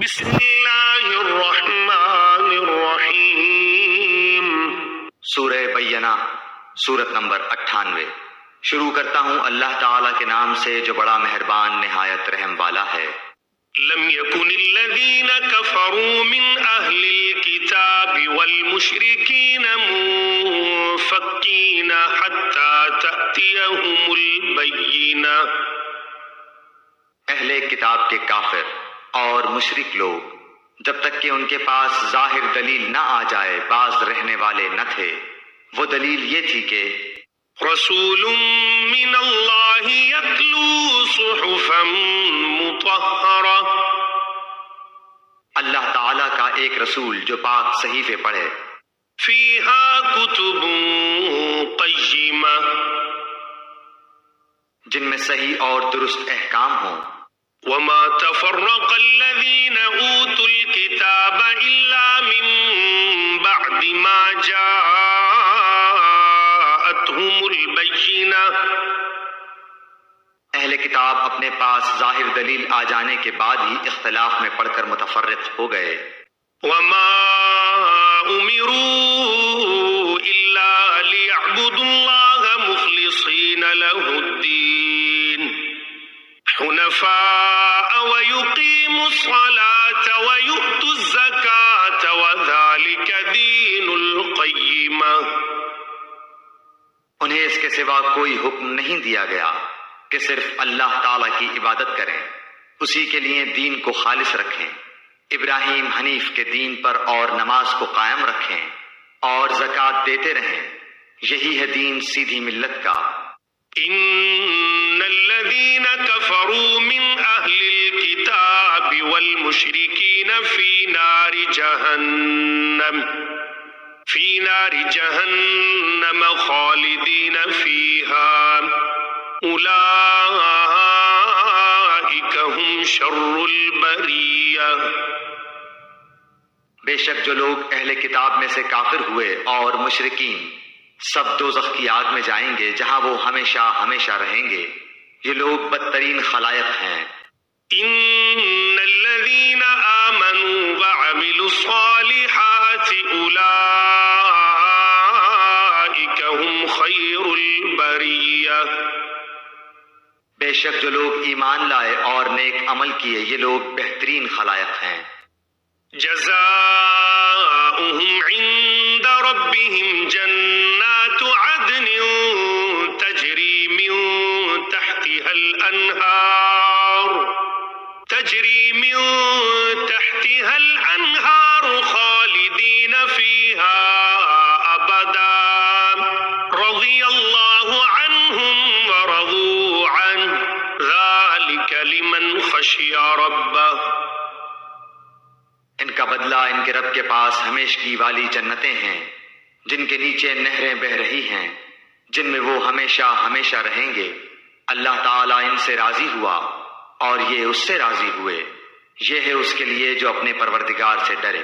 بسم اللہ الرحمن الرحیم۔ سورہ بینہ، سورت نمبر 98۔ شروع کرتا ہوں اللہ تعالیٰ کے نام سے جو بڑا مہربان نہایت رحم والا ہے۔ لم يكن الذين كفروا من أهل الكتاب والمشركين منفكين حتى تأتيهم البينة۔ اہل کتاب کے کافر اور مشرک لوگ جب تک کہ ان کے پاس ظاہر دلیل نہ آ جائے باز رہنے والے نہ تھے۔ وہ دلیل یہ تھی کہ رسول من اللہ یتلو صحفا مطہرہ، اللہ تعالیٰ کا ایک رسول جو پاک صحیفے پڑھے، فیہا کتب قیمہ، جن میں صحیح اور درست احکام ہوں۔ وما تفرق الذین اوتوا الکتاب الا من بعد ما جاءتهم البینہ، اہل کتاب اپنے پاس ظاہر دلیل آ جانے کے بعد ہی اختلاف میں پڑھ کر متفرق ہو گئے۔ وما امروا الا لیعبدوا اللہ مخلصین له الدین حنفاء ویقیموا الصلاة ویؤتوا الزکاة وذلک دین القیمہ۔ انہیں اس کے سوا کوئی حکم نہیں دیا گیا کہ صرف اللہ تعالیٰ کی عبادت کریں، اسی کے لیے دین کو خالص رکھیں، ابراہیم حنیف کے دین پر، اور نماز کو قائم رکھیں اور زکوٰۃ دیتے رہیں، یہی ہے دین سیدھی ملت کا۔ ان الذین کفروا من اہل الکتاب والمشرکین فی نار جہنم خالدین فیہا اولئک هم شر البریہ۔ بے شک جو لوگ اہل کتاب میں سے کافر ہوئے اور مشرکین سب دوزخ کی آگ میں جائیں گے جہاں وہ ہمیشہ ہمیشہ رہیں گے، یہ لوگ بدترین خلائق ہیں۔ ان الذین آمنوا وعملوا الصالحات اولئک هم خیر البریہ۔ بے شک جو لوگ ایمان لائے اور نیک عمل کیے، یہ لوگ بہترین خلائق ہیں۔ جزاؤہم عند ربہم جنات عدن تجری من تحتها الانہار خالدین فیہا ابدا رضی اللہ عنہم ورضوا عنہ ذلک لمن خشی ربہ۔ ان کا بدلہ ان کے رب کے پاس ہمیشگی والی جنتیں ہیں جن کے نیچے نہریں بہہ رہی ہیں، جن میں وہ ہمیشہ ہمیشہ رہیں گے۔ اللہ تعالیٰ ان سے راضی ہوا اور یہ اس سے راضی ہوئے، یہ ہے اس کے لیے جو اپنے پروردگار سے ڈرے۔